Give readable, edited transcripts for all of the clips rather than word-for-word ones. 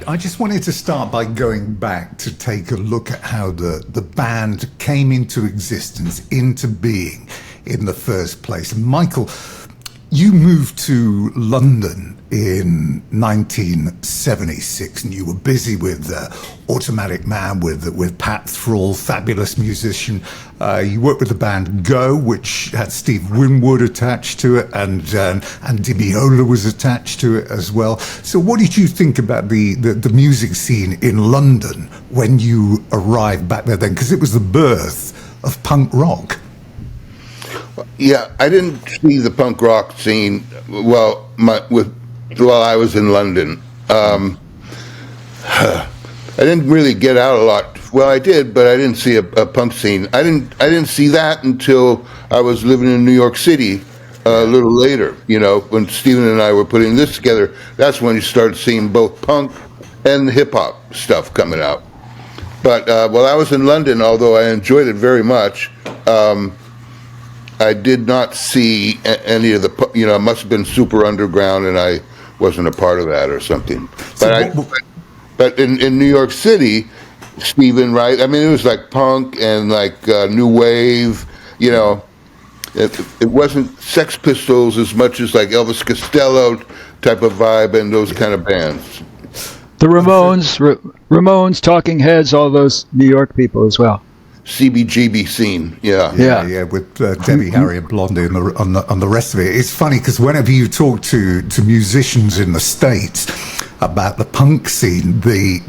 I just wanted to start by going back to take a look at how the band came into existence, into being in the first place. And Michael, you moved to London in 1976, and you were busy with Automatic Man, with Pat Thrall, fabulous musician. You worked with the band Go, which had Steve Winwood attached to it, and Dimiola was attached to it as well. So what did you think about the music scene in London when you arrived back there then? Because it was the birth of punk rock. Yeah, I didn't see the punk rock scene while I was in London. I didn't really get out a lot. Well, I did, but I didn't see a punk scene. I didn't see that until I was living in New York City a little later. You know, when Stephen and I were putting this together, that's when you started seeing both punk and hip hop stuff coming out. But while I was in London, although I enjoyed it very much, I did not see any of the, it must have been super underground and I wasn't a part of that or something. But in New York City, Stephen, right? I mean, it was like punk and like new wave, it wasn't Sex Pistols as much as like Elvis Costello type of vibe and those kind of bands. The Ramones, Talking Heads, all those New York people as well. CBGB scene, yeah, with Debbie Harry and Blondie and the rest of it. It's funny because whenever you talk to musicians in the States about the punk scene, the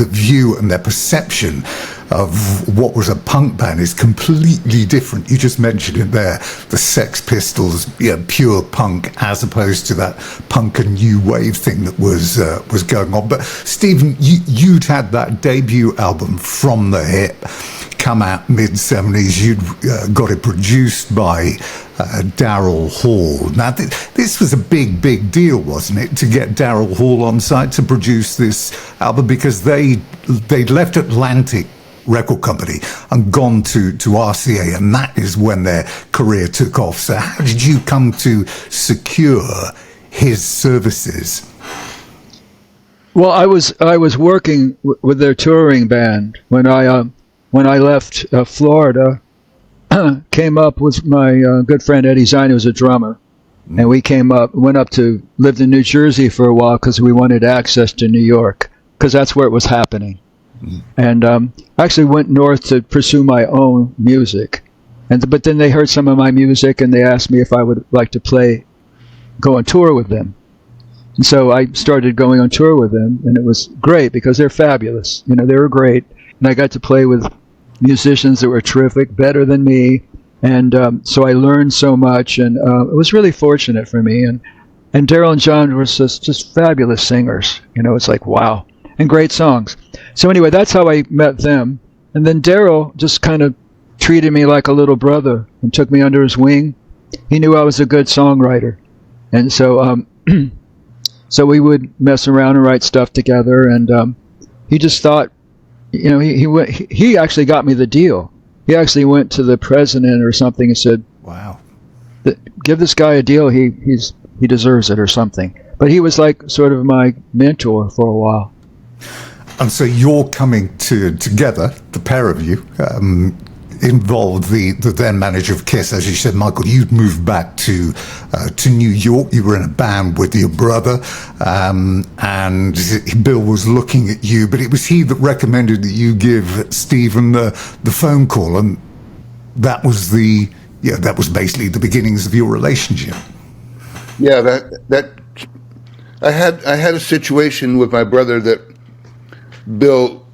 view and their perception of what was a punk band is completely different. You just mentioned it there, the Sex Pistols, pure punk, as opposed to that punk and new wave thing that was going on. But Stephen, you'd had that debut album, From the Hip, come out mid-70s. You'd got it produced by Daryl Hall. Now, this was a big deal, wasn't it, to get Daryl Hall on site to produce this album, because they'd left Atlantic Record Company and gone to RCA, and that is when their career took off. So how did you come to secure his services? Well, I was working with their touring band when I left Florida. Came up with my good friend Eddie Zine, who was a drummer, and we lived in New Jersey for a while because we wanted access to New York, because that's where it was happening. And actually went north to pursue my own music, but then they heard some of my music and they asked me if I would like to go on tour with them. And so I started going on tour with them, and it was great because they're fabulous. They were great, and I got to play with musicians that were terrific, better than me, and so I learned so much, and it was really fortunate for me. And Daryl and John were just fabulous singers. It's like, wow, and great songs. So anyway, that's how I met them. And then Daryl just kind of treated me like a little brother and took me under his wing. He knew I was a good songwriter, and so so we would mess around and write stuff together. And he just thought, he actually got me the deal. He actually went to the president or something and said, "Wow, give this guy a deal. He deserves it," or something. But he was like sort of my mentor for a while. And so you're coming together, the pair of you, involved the then manager of Kiss, as you said, Michael. You'd moved back to New York. You were in a band with your brother, and Bill was looking at you, but it was he that recommended that you give Stephen the phone call, and that was basically the beginnings of your relationship. Yeah, that I had a situation with my brother that Bill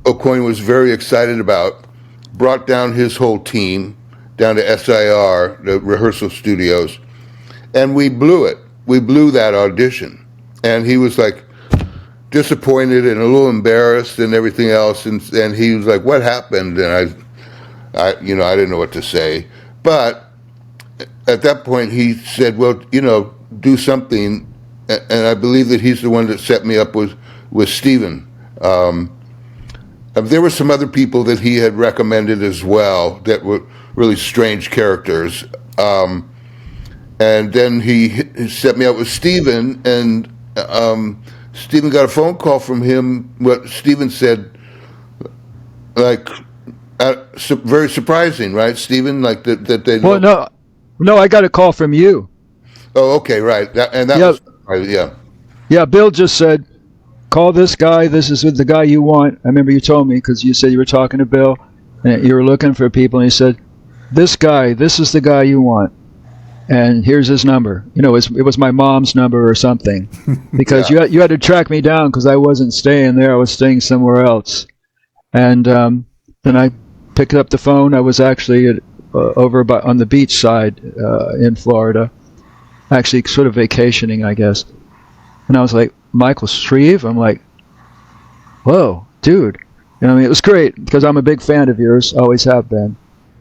O'Coin was very excited about. Brought down his whole team down to SIR, the rehearsal studios, and we blew it. We blew that audition, and he was like disappointed and a little embarrassed and everything else. And he was like, "What happened?" And I didn't know what to say. But at that point, he said, "Well, do something." And I believe that he's the one that set me up with Stephen. There were some other people that he had recommended as well that were really strange characters. And then he set me up with Stephen, and Stephen got a phone call from him. What Stephen said, like, very surprising, right, Stephen? Like that they. Well, no, I got a call from you. Oh, okay, right. That Yeah, was yeah. yeah. Bill just said, call this guy. This is the guy you want. I remember you told me because you said you were talking to Bill and you were looking for people, and he said, this guy, this is the guy you want. And here's his number. You know, it was my mom's number or something, because Yeah. you had to track me down because I wasn't staying there. I was staying somewhere else. And then I picked up the phone. I was actually over on the beach side in Florida, actually sort of vacationing, I guess. And I was like, Michael Shrieve? I'm like, whoa, dude. You know, I mean, it was great because I'm a big fan of yours, always have been.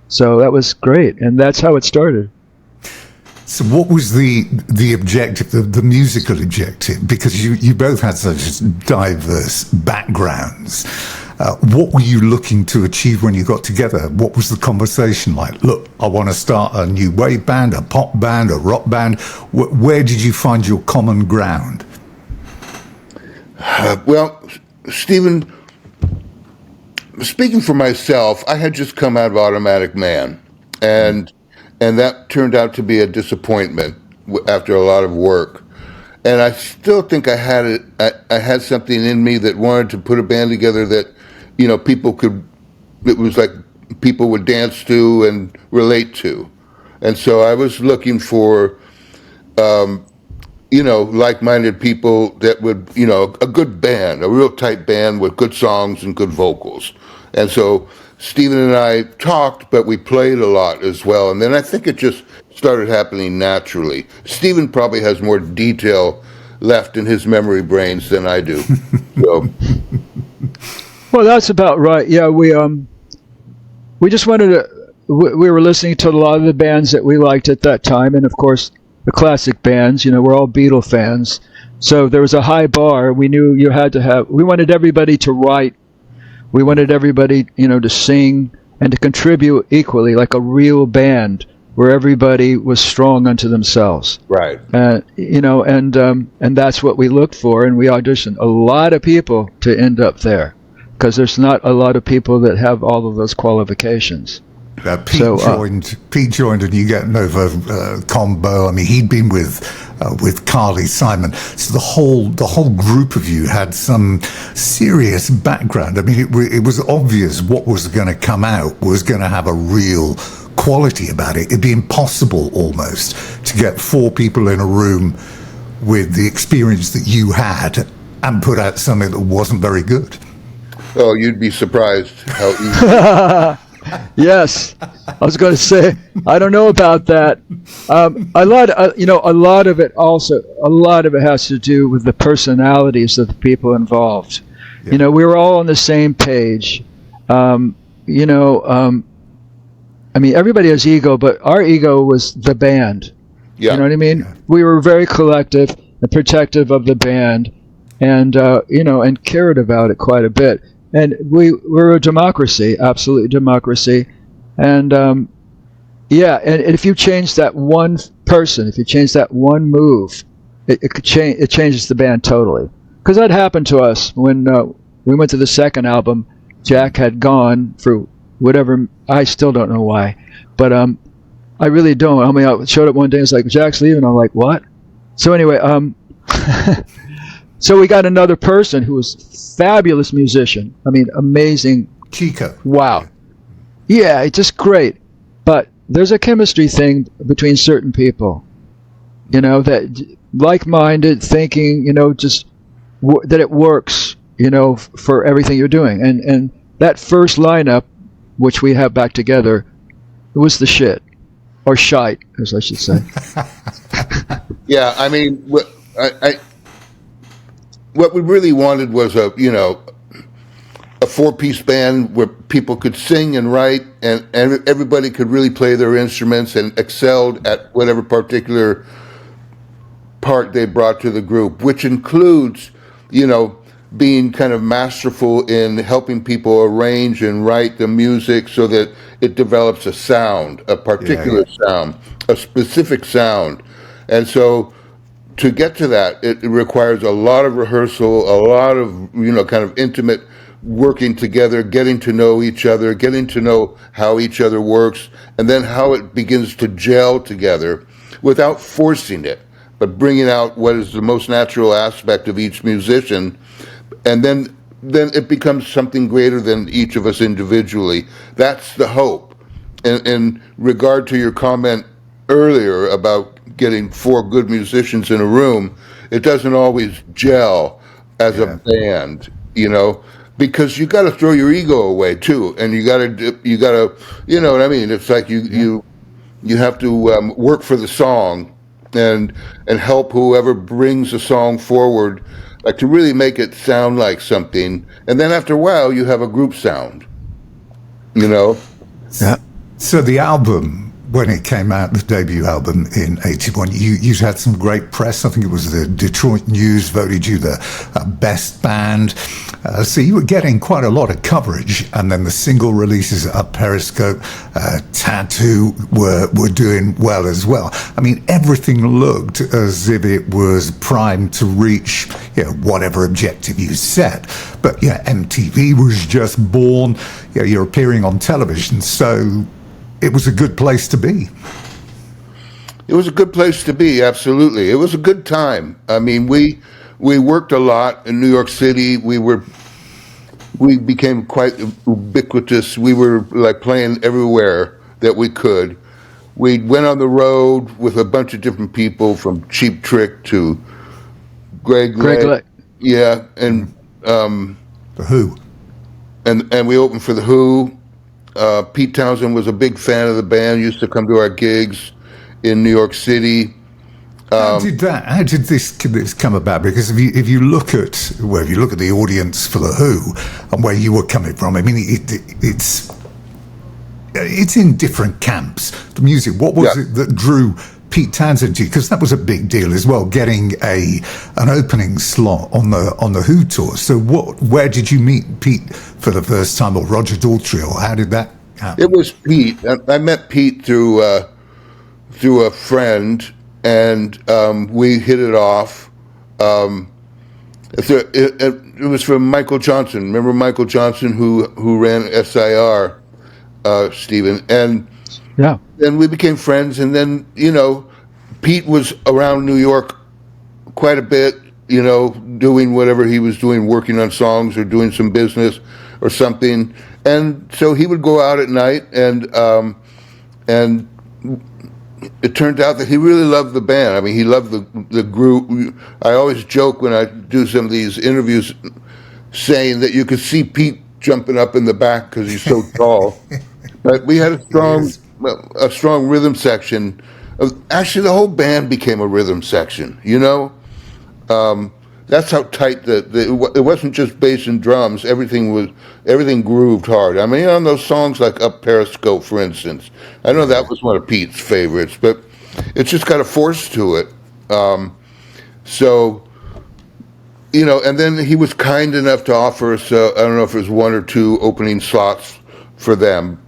So that was great, and that's how it started. So what was the objective, the musical objective? Because you both had such diverse backgrounds. What were you looking to achieve when you got together? What was the conversation like? Look, I want to start a new wave band, a pop band, a rock band. Where did you find your common ground? Well, Stephen, speaking for myself, I had just come out of Automatic Man, and that turned out to be a disappointment after a lot of work. And I still think I had it. I had something in me that wanted to put a band together that, you know, people could. It was like people would dance to and relate to, and so I was looking for, you know, like-minded people that would, you know, a good band, a real tight band with good songs and good vocals. And so Stephen and I talked, but we played a lot as well. And then I think it just started happening naturally. Stephen probably has more detail left in his memory brains than I do. So, Well, that's about right. Yeah, we just wanted to. We were listening to a lot of the bands that we liked at that time, and of course the classic bands. You know, we're all Beatle fans, so there was a high bar. We knew you had to have. We wanted everybody to write. We wanted everybody, you know, to sing and to contribute equally, like a real band where everybody was strong unto themselves. right. You know, and that's what we looked for, and we auditioned a lot of people to end up there, because there's not a lot of people that have all of those qualifications. Pete joined, and you get Novo Combo. I mean, he'd been with Carly Simon. So the whole group of you had some serious background. I mean, it was obvious what was going to come out was going to have a real quality about it. It'd be impossible almost to get four people in a room with the experience that you had and put out something that wasn't very good. Oh, you'd be surprised how easy. Yes, I was going to say I don't know about that. A lot of it has to do with the personalities of the people involved. Yeah. You know, we were all on the same page. I mean, everybody has ego, but our ego was the band. Yeah. You know what I mean? Yeah. We were very collective and protective of the band, and and cared about it quite a bit. And we're a democracy, absolutely democracy. And and if you change that one person, if you change that one move, it could change. It changes the band totally. Because that happened to us when we went to the second album. Jack had gone for whatever. I still don't know why, but I really don't. I mean, I showed up one day and it's like, Jack's leaving. I'm like, what? So anyway, so we got another person who was a fabulous musician. I mean, amazing. Chico. Wow. Yeah, it's just great. But there's a chemistry thing between certain people, you know, that like-minded thinking, you know, just that it works, you know, for everything you're doing. And that first lineup, which we have back together, it was the shit. Or shite, as I should say. Yeah, I mean, what we really wanted was a four-piece band where people could sing and write, and everybody could really play their instruments and excelled at whatever particular part they brought to the group, which includes, you know, being kind of masterful in helping people arrange and write the music so that it develops a sound, a particular sound, a specific sound. And so to get to that, it requires a lot of rehearsal, a lot of, kind of intimate working together, getting to know each other, getting to know how each other works, and then how it begins to gel together without forcing it, but bringing out what is the most natural aspect of each musician. And then it becomes something greater than each of us individually. That's the hope. In regard to your comment earlier about getting 4 good musicians in a room, it doesn't always gel as a band, because you got to throw your ego away too, and you got to, you know what I mean? It's like you have to work for the song and help whoever brings the song forward, like to really make it sound like something. And then after a while, you have a group sound, Yeah. So the album, when it came out, the debut album in '81, you had some great press. I think it was the Detroit News voted you the best band. So you were getting quite a lot of coverage. And then the single releases of Periscope, Tattoo were doing well as well. I mean, everything looked as if it was primed to reach whatever objective you set. But MTV was just born. You're appearing on television. So it was a good place to be. It was a good place to be, absolutely. It was a good time. I mean, we worked a lot in New York City. We became quite ubiquitous. We were like playing everywhere that we could. We went on the road with a bunch of different people, from Cheap Trick to Greg Lake. Yeah, and The Who. And we opened for The Who. Pete Townsend was a big fan of the band, used to come to our gigs in New York City. How did this come about? Because if you look at the audience for The Who and where you were coming from, I mean, it's in different camps. The music, what was it that drew Pete Townsend to you? Because that was a big deal as well, getting an opening slot on the Who tour. So where did you meet Pete for the first time, or Roger Daltrey, or how did that happen? It was Pete. I met Pete through a friend, and we hit it off. It was from Michael Johnson. Remember Michael Johnson, who ran SIR, Stephen? And then we became friends, and then, Pete was around New York quite a bit, doing whatever he was doing, working on songs or doing some business or something. And so he would go out at night, and it turned out that he really loved the band. I mean, he loved the group. I always joke when I do some of these interviews, saying that you could see Pete jumping up in the back because he's so tall. But we had a strong rhythm section. Actually, the whole band became a rhythm section. That's how tight it wasn't just bass and drums. Everything grooved hard. I mean, on those songs like Up Periscope, for instance, I know that was one of Pete's favorites, but it's just got a force to it. And then he was kind enough to offer us, I don't know if it was 1 or 2 opening slots for them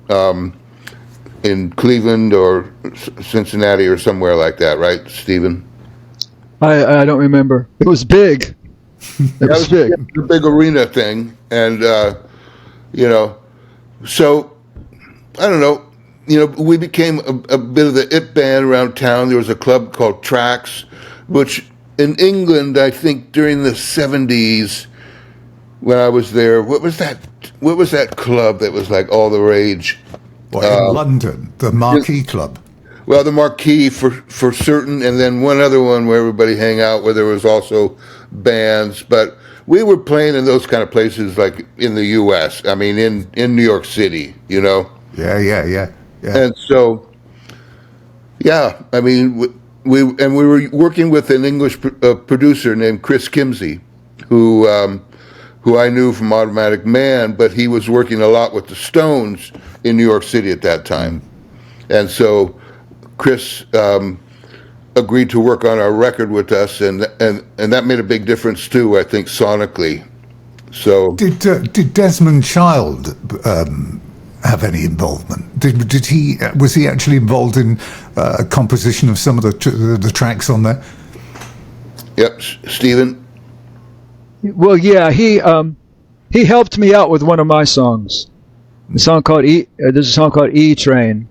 in Cleveland or Cincinnati or somewhere like that, right, Stephen? I don't remember. It was big. It was big. The big arena thing, and so I don't know. We became a bit of the it band around town. There was a club called Tracks, which in England, I think during the 70s, when I was there, what was that club that was like all the rage? In London, the Marquee Club. Well, the Marquee for certain, and then one other one where everybody hang out, where there was also bands. But we were playing in those kind of places, like in the U.S. I mean, in New York City, Yeah. And so, I mean, we were working with an English producer named Chris Kimsey, who I knew from Automatic Man, but he was working a lot with the Stones in New York City at that time, and so Chris agreed to work on our record with us, and that made a big difference too, I think, sonically. So did Desmond Child have any involvement? Was he actually involved in composition of some of the tracks on there? Yep, Stephen. Well, yeah, he helped me out with one of my songs. A song called there's a song called E Train,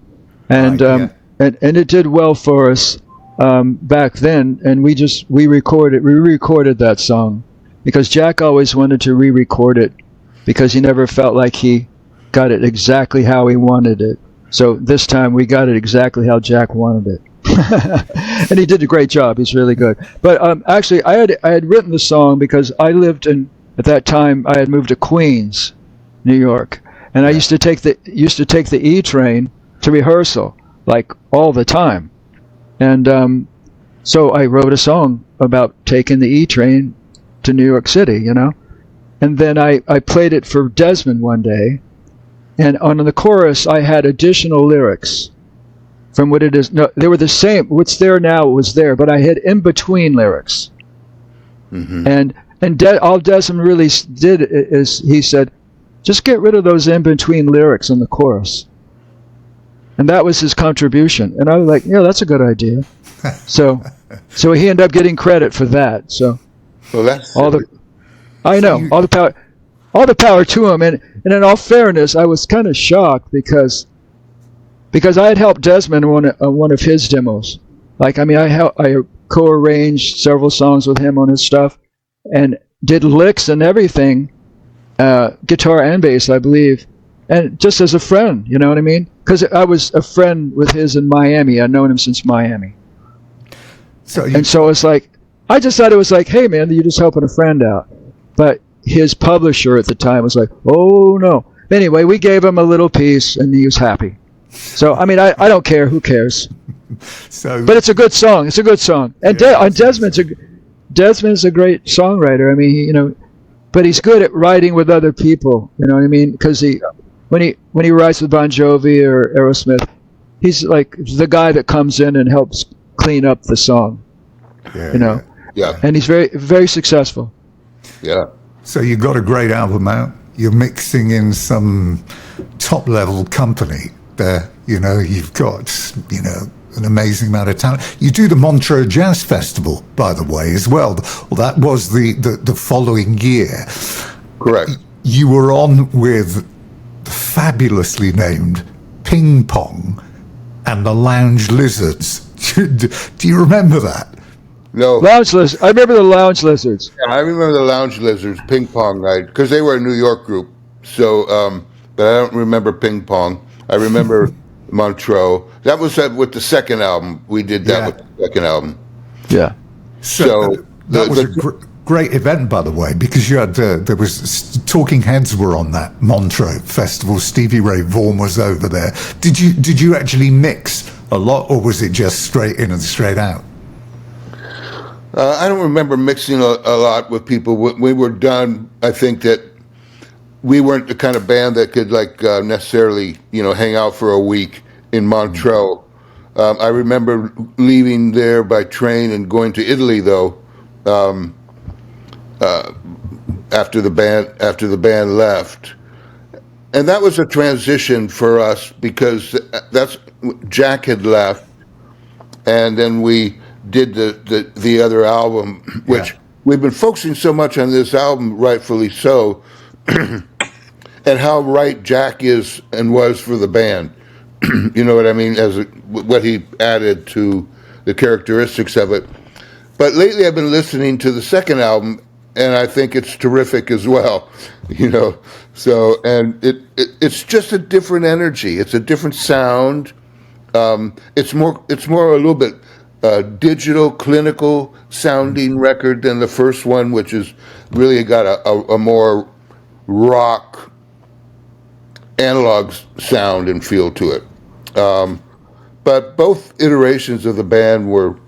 and Right, yeah. and it did well for us back then. And we re-recorded that song because Jack always wanted to re-record it because he never felt like he got it exactly how he wanted it. So this time we got it exactly how Jack wanted it. And he did a great job. He's really good. But actually, I had written the song because I lived at that time I had moved to Queens, New York, and I used to take the E train to rehearsal like all the time, and so I wrote a song about taking the E train to New York City, and then I played it for Desmond one day, and on the chorus I had additional lyrics from what it is. No, they were the same. What's there now was there, but I had in between lyrics. Mm-hmm. And all Desmond really did is he said, just get rid of those in between lyrics in the chorus. And that was his contribution. And I was like, yeah, that's a good idea. So he ended up getting credit for that. So well, that's all the power to him. And in all fairness, I was kind of shocked because I had helped Desmond on one of his demos. Like, I mean, I co-arranged several songs with him on his stuff and did licks and everything, guitar and bass, I believe, and just as a friend, you know what I mean? Because I was a friend with his in Miami. I'd known him since Miami. So it's like, I just thought it was like, hey, man, you're just helping a friend out. But his publisher at the time was like, oh, no. Anyway, we gave him a little piece, and he was happy. So, I mean, I don't care. Who cares? But it's a good song. It's a good song. And Desmond's a great songwriter. I mean, but he's good at writing with other people. You know what I mean? Because when he writes with Bon Jovi or Aerosmith, he's like the guy that comes in and helps clean up the song. Yeah. Yeah. And he's very, very successful. Yeah. So you got a great album out. You're mixing in some top-level company there. You've got, an amazing amount of talent. You do the Montreux Jazz Festival, by the way, as well. Well, that was the following year. Correct. You were on with the fabulously named Ping Pong and the Lounge Lizards. Do you remember that? No. Lounge Lizards. I remember the Lounge Lizards. Yeah, I remember the Lounge Lizards, Ping Pong night, because they were a New York group. So, but I don't remember Ping Pong. I remember Montreux. That was with the second album. We did that with the second album. Yeah. So that was a great event, by the way, because you had there was Talking Heads were on that Montreux festival. Stevie Ray Vaughan was over there. Did you actually mix a lot, or was it just straight in and straight out? I don't remember mixing a lot with people. When we were done, I think that we weren't the kind of band that could necessarily, hang out for a week in Montreux. I remember leaving there by train and going to Italy, though, after the band left. And that was a transition for us because Jack had left, and then we did the other album, which we've been focusing so much on this album, rightfully so, and how right Jack is and was for the band. You know what I mean? What he added to the characteristics of it. But lately I've been listening to the second album, and I think it's terrific as well. So, and it's just a different energy. It's a different sound. It's more a little bit digital, clinical sounding record than the first one, which is really got a more rock analog sound and feel to it. But both iterations of the band were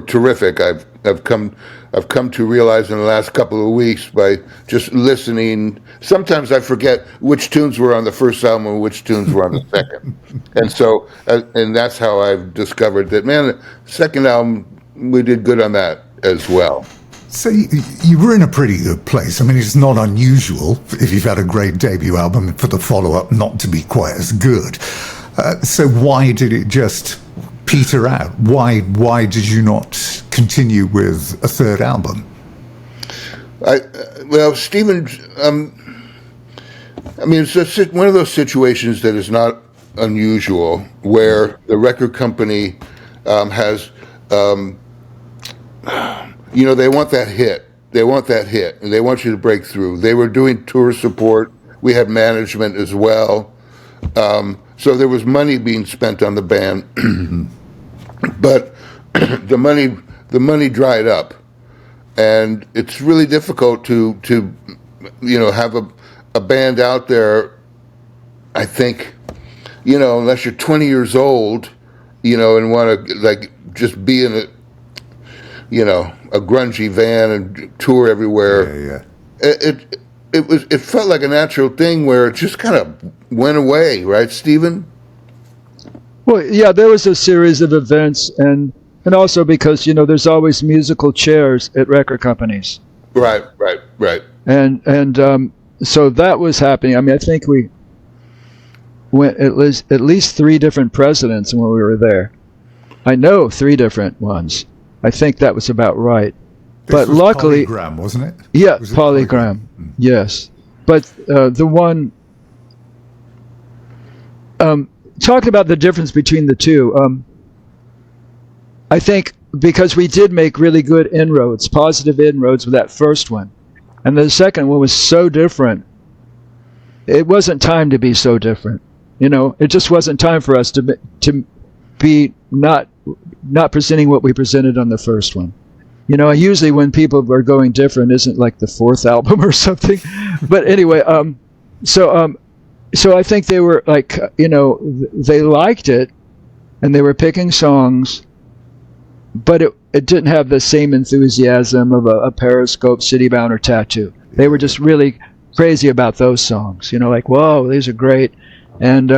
terrific. I've come to realize in the last couple of weeks by just listening. Sometimes I forget which tunes were on the first album and which tunes were on the second. And so, and that's how I've discovered that, man, the second album, we did good on that as well. So you were in a pretty good place. I mean, it's not unusual if you've had a great debut album for the follow-up not to be quite as good. So why did it just peter out? Why did you not continue with a third album? Well, Stephen, I mean, it's just one of those situations that is not unusual, where the record company has, they want that hit. They want that hit, and they want you to break through. They were doing tour support. We had management as well. So there was money being spent on the band, but the money dried up, and it's really difficult to have a band out there. I think, unless you're 20 years old, and want to just be in a grungy van and tour everywhere. Yeah. It felt like a natural thing where it just kind of went away, right, Stephen? Well, yeah, there was a series of events, and also because there's always musical chairs at record companies. Right. And so that was happening. I mean, I think we went at least 3 different presidents when we were there. I know 3 different ones. I think that was about right. This but was luckily, Polygram, wasn't it? Yeah, Was it Polygram. Yes, but the one talking about the difference between the two. I think because we did make really good inroads, positive inroads with that first one, and the second one was so different. It wasn't time to be so different. It just wasn't time for us to be not presenting what we presented on the first one. Usually when people are going different, isn't like the 4th album or something. But anyway, so I think they were like, they liked it, and they were picking songs, but it didn't have the same enthusiasm of a Periscope, Citybound, or Tattoo. They were just really crazy about those songs. Like, whoa, these are great, and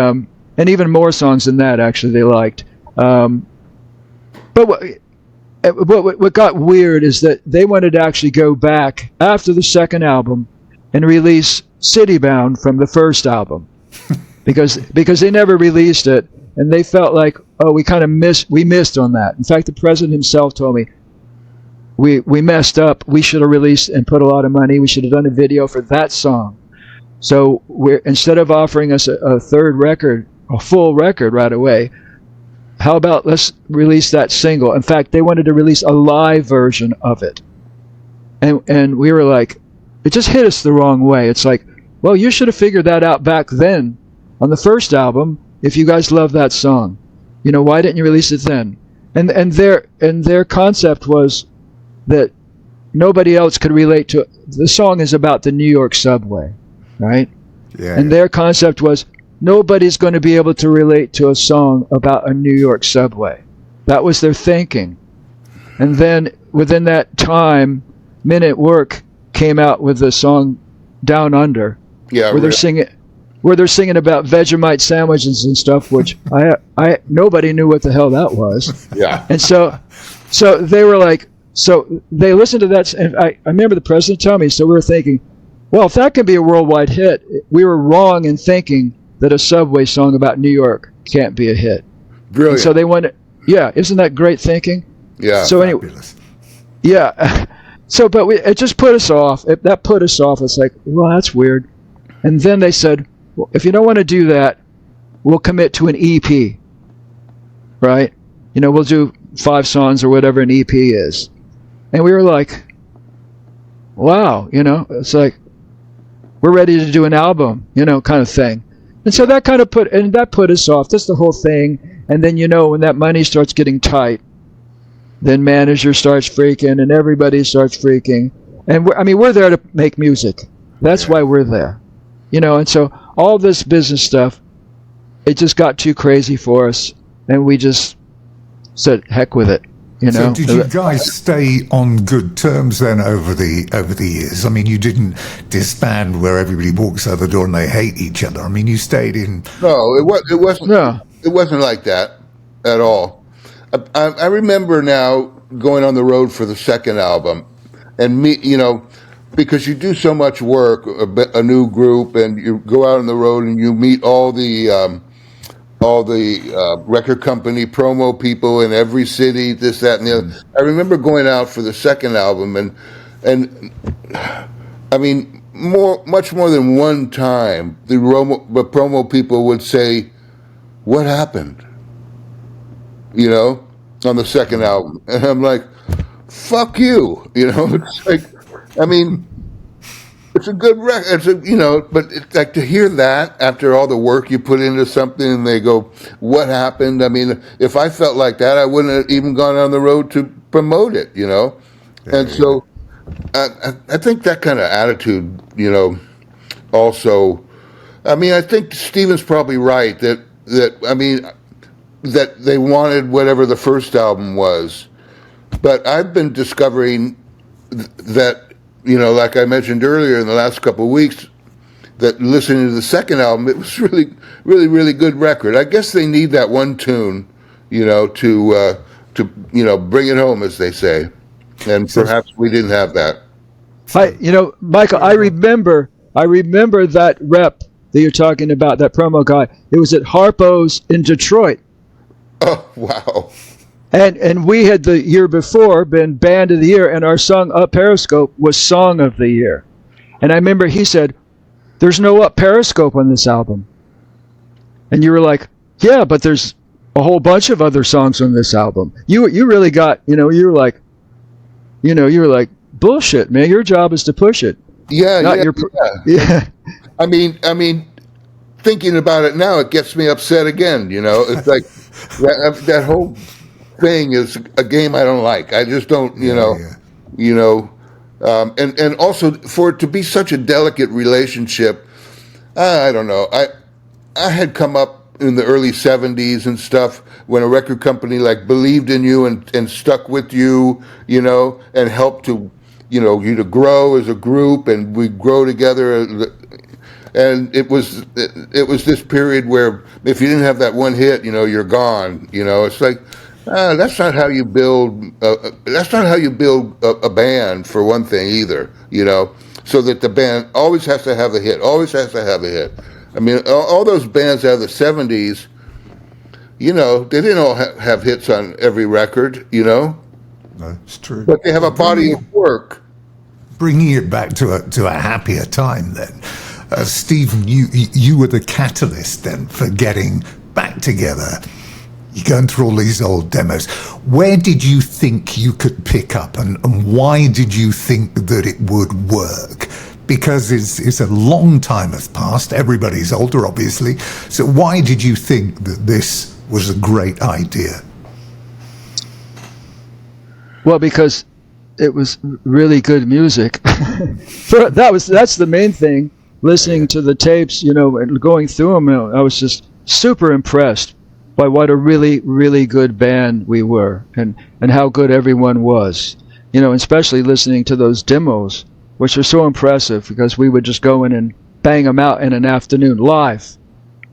even more songs than that actually they liked. But what got weird is that they wanted to actually go back after the second album and release Citybound from the first album because they never released it, and they felt like, oh, we missed on that. In fact, the president himself told me we messed up. We should have released and put a lot of money. We should have done a video for that song. So instead of offering us a third record, a full record right away, how about let's release that single? In fact, they wanted to release a live version of it. And we were like, it just hit us the wrong way. It's like, well, you should have figured that out back then on the first album if you guys love that song. Why didn't you release it then? And their concept was that nobody else could relate to it. The song is about the New York subway, right? Yeah. And their concept was, nobody's going to be able to relate to a song about a New York subway. That was their thinking. And then within that time, Men at Work came out with the song Down Under, where they're singing about Vegemite sandwiches and stuff, which I nobody knew what the hell that was. Yeah. And so they were like, so they listened to that, and I remember the president telling me, so we were thinking, well, if that can be a worldwide hit, we were wrong in thinking that a subway song about New York can't be a hit. Brilliant. And so they wanted, isn't that great thinking? Yeah. So anyway, Fabulous. yeah. So, but it just put us off. That put us off. It's like, well, that's weird. And then they said, well, if you don't want to do that, we'll commit to an EP, right? We'll do 5 songs or whatever an EP is. And we were like, wow, it's like, we're ready to do an album, kind of thing. And so that kind of put us off. That's the whole thing. And then, when that money starts getting tight, then manager starts freaking and everybody starts freaking. And we're there to make music. That's why we're there. And so all this business stuff, it just got too crazy for us. And we just said, heck with it. So did you guys stay on good terms then over the years? I mean, you didn't disband where everybody walks out the door and they hate each other. I mean, you stayed in. No, it wasn't. No. It wasn't like that at all. I remember now going on the road for the second album, and because you do so much work, a new group, and you go out on the road and you meet all the all the record company promo people in every city, this, that, and the other. I remember going out for the second album, and I mean, much more than one time, the promo people would say, "What happened?" You know, on the second album, and I'm like, "Fuck you," you know. It's like, I mean, it's a good record. It's but it's like to hear that after all the work you put into something, and they go, "What happened?" I mean, if I felt like that, I wouldn't have even gone on the road to promote it, you know. And so, I think that kind of attitude, also. I mean, I think Steven's probably right that they wanted whatever the first album was, but I've been discovering that. Like I mentioned earlier in the last couple of weeks, that listening to the second album, it was really, really, really good record. I guess they need that one tune, to bring it home, as they say. And perhaps we didn't have that. Michael, I remember that rep that you're talking about, that promo guy. It was at Harpo's in Detroit. Oh, wow. And we had the year before been Band of the Year, and our song Up Periscope was Song of the Year. And I remember he said, "There's no Up Periscope on this album." And you were like, "Yeah, but there's a whole bunch of other songs on this album." You really got, you were like, "Bullshit, man. Your job is to push it." Yeah. I mean, thinking about it now, it gets me upset again. It's like that whole thing is a game I don't like. I just don't, and also for it to be such a delicate relationship, I don't know. I had come up in the early 70s and stuff when a record company like believed in you and stuck with you, and helped to, you to grow as a group, and we grow together. And it was this period where if you didn't have that one hit, you're gone. It's like, that's not how you build. That's not how you build a band, for one thing, either. So that the band always has to have a hit. Always has to have a hit. I mean, all those bands out of the '70s, they didn't all have hits on every record. No, it's true. But they have a body of work. Bringing it back to a happier time, then, Stephen, you were the catalyst then for getting back together. You're going through all these old demos. Where did you think you could pick up, and why did you think that it would work? Because it's a long time has passed. Everybody's older, obviously. So why did you think that this was a great idea? Well, because it was really good music. That's the main thing. Listening to the tapes, and going through them, I was just super impressed by what a really, really good band we were, and how good everyone was. Especially listening to those demos, which are so impressive, because we would just go in and bang them out in an afternoon live,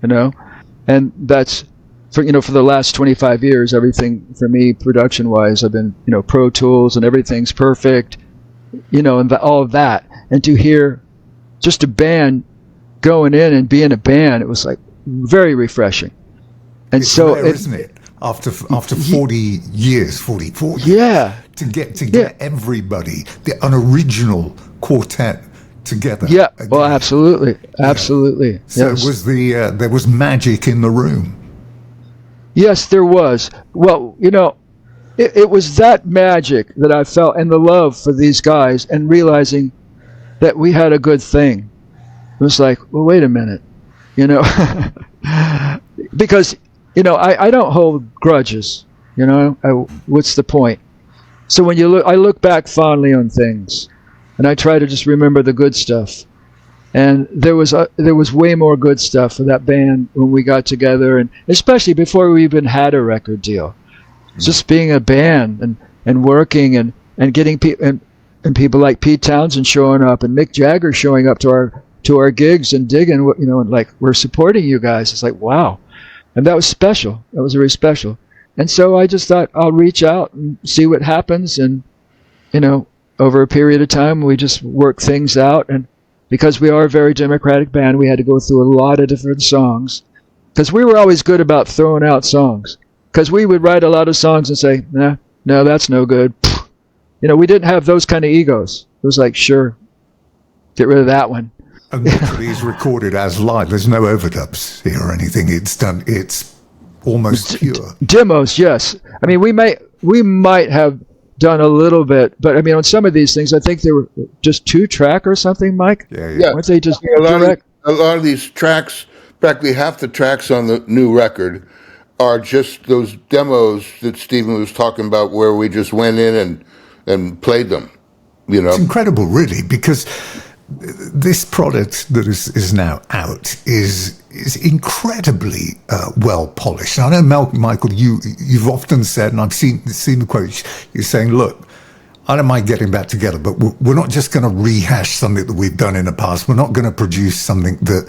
and that's for the last 25 years, everything for me production wise, I've been, Pro Tools, and everything's perfect, and all of that. And to hear just a band going in and being a band, it was like very refreshing. And it's so, rare, isn't it? After 40 years, 44, yeah, to get everybody, an original quartet together. Yeah, again. well, absolutely. So yes. There was magic in the room. Yes, there was. Well, it was that magic that I felt, and the love for these guys, and realizing that we had a good thing. It was like, well, wait a minute, because I don't hold grudges. What's the point? So when I look back fondly on things, and I try to just remember the good stuff. And there was way more good stuff for that band when we got together, and especially before we even had a record deal. Just being a band and working and getting people and people like Pete Townsend showing up, and Mick Jagger showing up to our gigs and digging, and like, we're supporting you guys. It's like, wow. And that was special. That was very special. And so I just thought, I'll reach out and see what happens. And, over a period of time, we just work things out. And because we are a very democratic band, we had to go through a lot of different songs. because we were always good about throwing out songs. Because we would write a lot of songs and say, nah, no, that's no good. We didn't have those kind of egos. It was like, sure, get rid of that one. And literally is recorded as live. There's no overdubs here or anything. It's almost pure. Demos, yes. I mean, we might have done a little bit, but I mean, on some of these things, I think they were just 2-track or something, Mike. Yeah. Weren't they just a lot of these tracks, practically half the tracks on the new record are just those demos that Stephen was talking about, where we just went in and played them. It's incredible, really, because this product that is now out is incredibly well polished. I know, Michael, you've often said, and I've seen the quotes, you're saying, look, I don't mind getting back together, but we're not just going to rehash something that we've done in the past. We're not going to produce something that,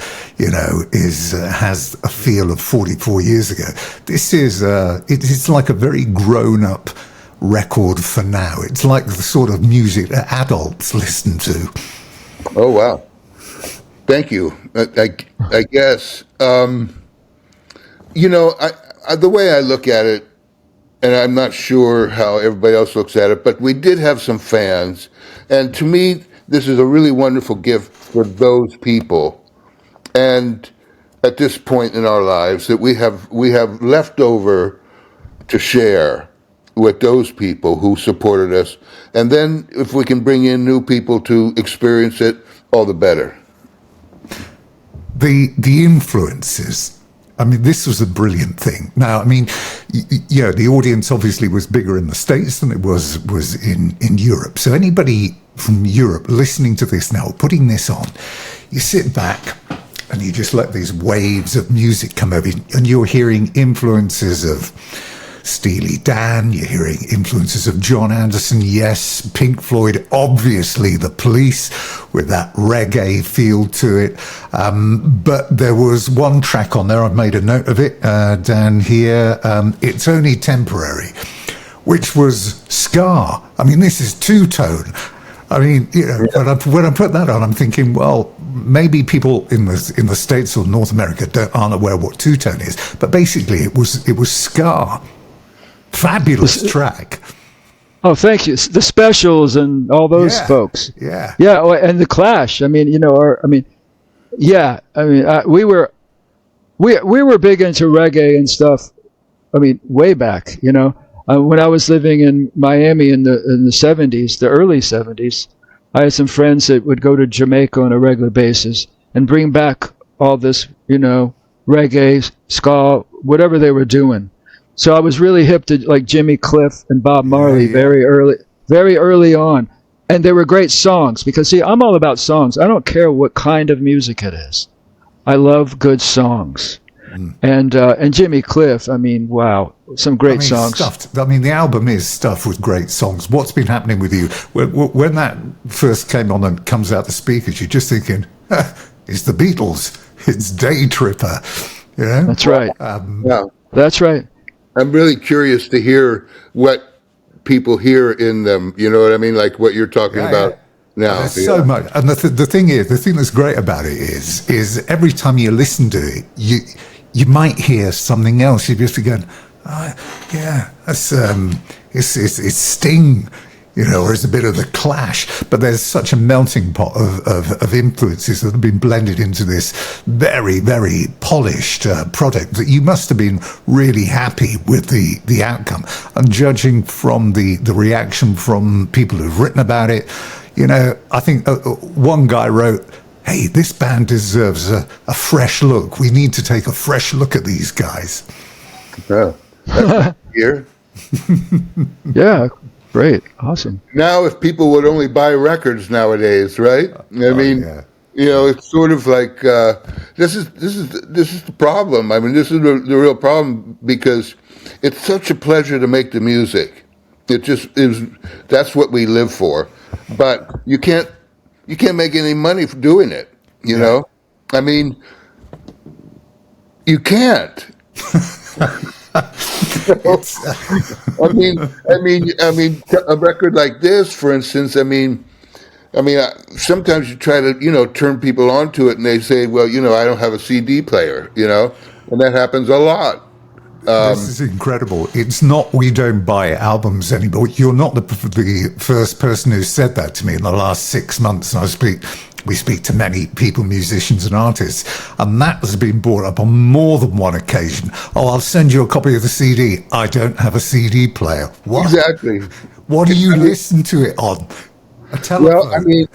has a feel of 44 years ago. This is, it's like a very grown up record for now. It's like the sort of music that adults listen to. Oh, wow. Thank you. I guess, the way I look at it, and I'm not sure how everybody else looks at it, but we did have some fans. And to me, this is a really wonderful gift for those people. And at this point in our lives, that we have left over to share with those people who supported us. And then if we can bring in new people to experience it, all the better. The influences. I mean, this was a brilliant thing. Now, I mean, the audience obviously was bigger in the States than it was in Europe. So anybody from Europe listening to this now, putting this on, you sit back and you just let these waves of music come over, and you're hearing influences of Steely Dan, you're hearing influences of John Anderson, yes, Pink Floyd, obviously The Police with that reggae feel to it. But there was one track on there, I've made a note of it down here, It's Only Temporary, which was ska. I mean, this is two-tone. I mean, when I put that on, I'm thinking, well, maybe people in the States or North America aren't aware what two-tone is, but basically it was ska. Fabulous track. Oh, thank you. The Specials and all those folks. Yeah. Yeah, and the Clash. I mean, we were big into reggae and stuff. I mean, way back. When I was living in Miami in the 70s, the early 70s, I had some friends that would go to Jamaica on a regular basis and bring back all this, reggae, ska, whatever they were doing. So I was really hip to like Jimmy Cliff and Bob Marley very early on. And they were great songs because, see, I'm all about songs. I don't care what kind of music it is. I love good songs. And Jimmy Cliff, I mean, wow, some great songs. Stuffed. I mean, the album is stuffed with great songs. What's been happening with you? When that first came on and comes out the speakers, you're just thinking, it's the Beatles. It's Day Tripper. That's right. Yeah. That's right. I'm really curious to hear what people hear in them. You know what I mean? Like what you're talking about now. There's so much. And the thing that's great about it is every time you listen to it, you might hear something else. You're just going, that's it's Sting, or it's a bit of the Clash. But there's such a melting pot of influences that have been blended into this very, very polished product that you must have been really happy with the outcome. And judging from the reaction from people who've written about it, I think one guy wrote, hey, this band deserves a fresh look. We need to take a fresh look at these guys. Yeah. Here. Yeah. Great. Awesome. Now, if people would only buy records nowadays, right? It's sort of like this is the problem. I mean, this is the real problem because it's such a pleasure to make the music. It just is. That's what we live for. But you can't make any money for doing it. You know, I mean, you can't. I mean, a record like this, for instance. I mean, sometimes you try to, turn people onto it, and they say, "Well, I don't have a CD player." and that happens a lot. This is incredible. It's not we don't buy albums anymore. You're not the first person who said that to me in the last 6 months. And we speak to many people, musicians and artists, and that has been brought up on more than one occasion. Oh, I'll send you a copy of the CD. I don't have a CD player. What? Exactly. What do you listen to it on? A telephone? Well, I mean,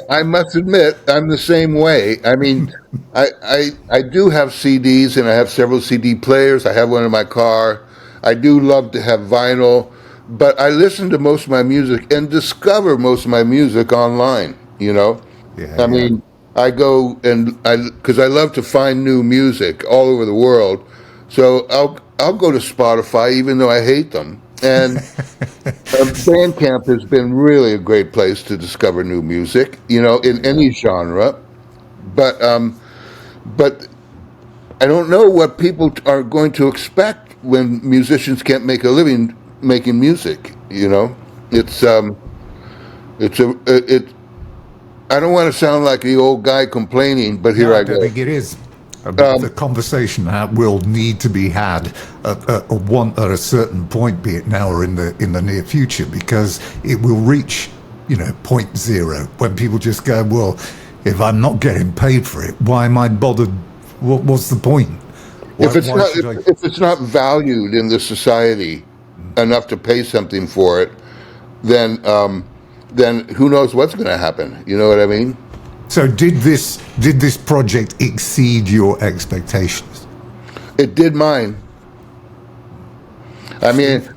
I must admit, I'm the same way. I mean, I do have CDs, and I have several CD players. I have one in my car. I do love to have vinyl, but I listen to most of my music and discover most of my music online, you know? Yeah, I mean, I go because I love to find new music all over the world. So I'll go to Spotify, even though I hate them. And Bandcamp has been really a great place to discover new music, you know, in any genre. But I don't know what people are going to expect when musicians can't make a living making music. You know, I don't want to sound like the old guy complaining, but here I don't go. think it is. The conversation will need to be had at a certain point, be it now or in the near future, because it will reach, you know, point zero when people just go, well, if I'm not getting paid for it, why am I bothered? What's the point? If it's not valued in the society enough to pay something for it, then who knows what's going to happen? You know what I mean? So did this project exceed your expectations? It did mine. I mean,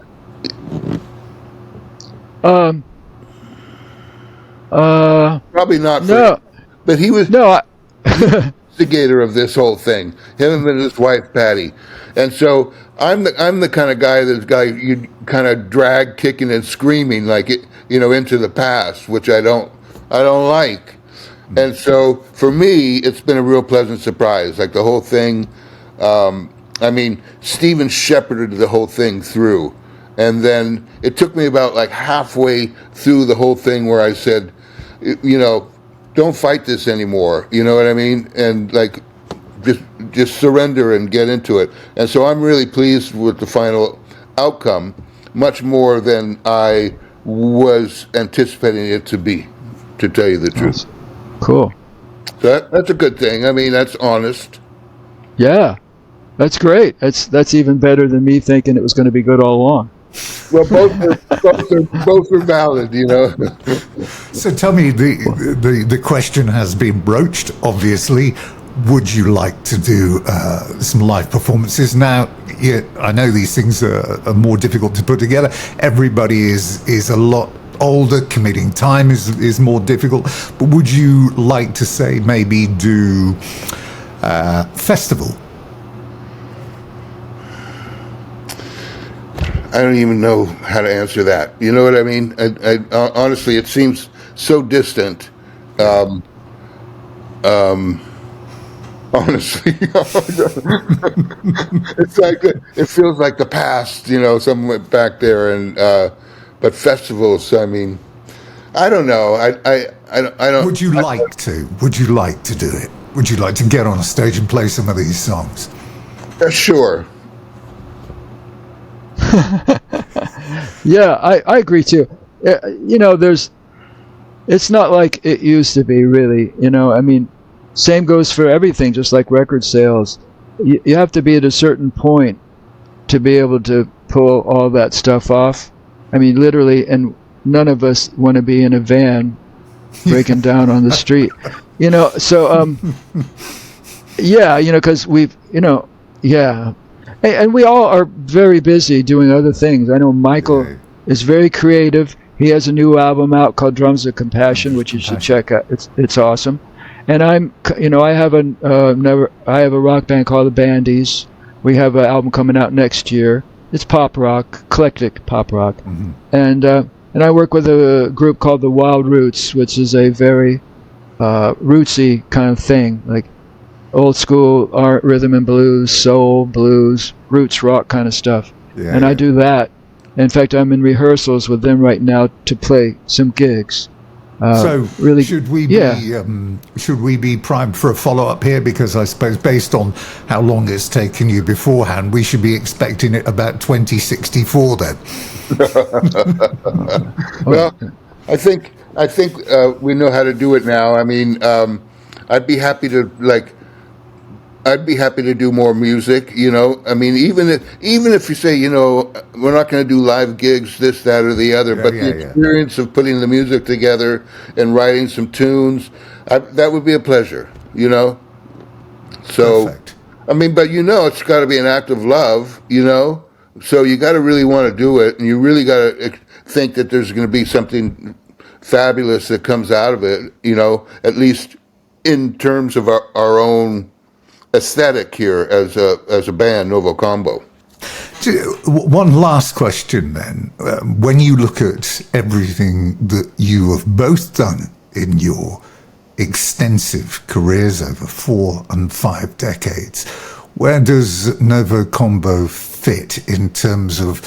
probably not. No, but he was no. the instigator of this whole thing. Him and his wife Patty, and so I'm the kind of guy you kind of drag kicking and screaming like it, you know, into the past, which I don't like. And so for me, it's been a real pleasant surprise. Like the whole thing, I mean, Steven shepherded the whole thing through. And then it took me about like halfway through the whole thing where I said, you know, don't fight this anymore. You know what I mean? And like, just surrender and get into it. And so I'm really pleased with the final outcome, much more than I was anticipating it to be, to tell you the truth. Cool. So that's a good thing. I mean, that's honest. Yeah, that's great. That's even better than me thinking it was going to be good all along. Well, both are valid, you know. So tell me, the question has been broached. Obviously, would you like to do some live performances now? Yeah, I know these things are more difficult to put together. Everybody is a lot older, committing time is more difficult, but would you like to say maybe do festival? I don't even know how to answer that. You know what I mean? I honestly, it seems so distant. Honestly, it's like it feels like the past. You know, somewhere back there, and but festivals. I mean, I don't know. I don't. Would you like to? Would you like to do it? Would you like to get on a stage and play some of these songs? Sure. Yeah, I agree too. You know, it's not like it used to be, really. You know, I mean, same goes for everything, just like record sales. You have to be at a certain point to be able to pull all that stuff off. I mean, literally, and none of us want to be in a van breaking down on the street. You know, so, yeah, you know, because we've, you know, yeah. And we all are very busy doing other things. I know Michael is very creative. He has a new album out called Drums of Compassion, which you should check out. It's awesome. And I'm, you know, I have a rock band called the Bandies. We have an album coming out next year. It's pop rock, eclectic pop rock. Mm-hmm. And I work with a group called the Wild Roots, which is a very rootsy kind of thing, like old school art, rhythm and blues, soul, blues, roots rock kind of stuff. Yeah, and I do that. In fact, I'm in rehearsals with them right now to play some gigs. So really, should we yeah. be primed for a follow up here? Because I suppose based on how long it's taken you beforehand, we should be expecting it about 2064 then. Well, I think we know how to do it now. I mean, I'd be happy to do more music. I mean, even if you say, we're not going to do live gigs, this, that, or the other, but the experience of putting the music together and writing some tunes, that would be a pleasure. So, Perfect. I mean, but it's got to be an act of love. So you got to really want to do it, and you really got to think that there's going to be something fabulous that comes out of it. At least in terms of our own aesthetic here as a band, Novo Combo. One last question then. When you look at everything that you have both done in your extensive careers over 4 and 5 decades, where does Novo Combo fit in terms of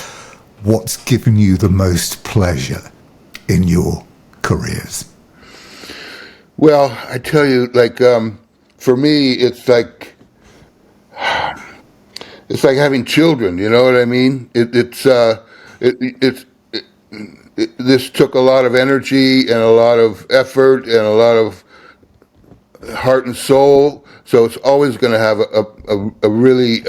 what's given you the most pleasure in your careers? Well, I tell you, for me, it's like having children. You know what I mean? This took a lot of energy and a lot of effort and a lot of heart and soul. So it's always going to have a really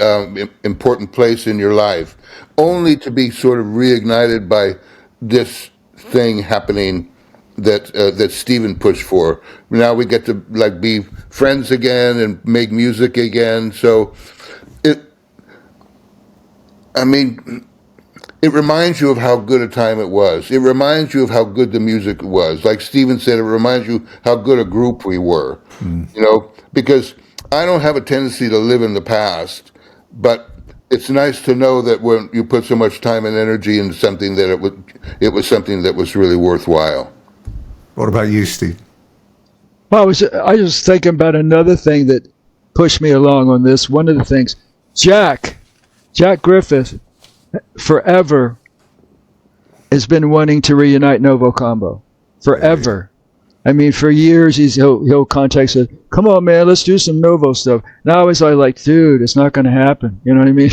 important place in your life, only to be sort of reignited by this thing happening that Steven pushed for. Now we get to be friends again and make music again. So it reminds you of how good a time it was. It reminds you of how good the music was. Like Steven said, it reminds you how good a group we were. Because I don't have a tendency to live in the past, but it's nice to know that when you put so much time and energy into something, that it was something that was really worthwhile. What about you, Steve? Well, I was thinking about another thing that pushed me along on this. One of the things, Jack Griffith, forever has been wanting to reunite Novo Combo. Forever. I mean, for years he'll contact us, come on, man, let's do some Novo stuff. Now I was like, dude, it's not going to happen. You know what I mean?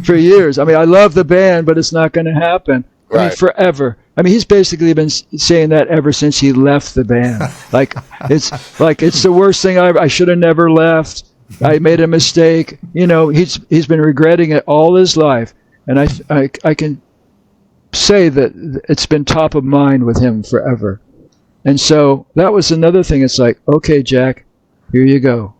For years. I mean, I love the band, but it's not going to happen. Right. I mean, forever. I mean, he's basically been saying that ever since he left the band. It's the worst thing I should have never left. I made a mistake. He's been regretting it all his life. And I can say that it's been top of mind with him forever. And so that was another thing. It's like, okay, Jack, here you go.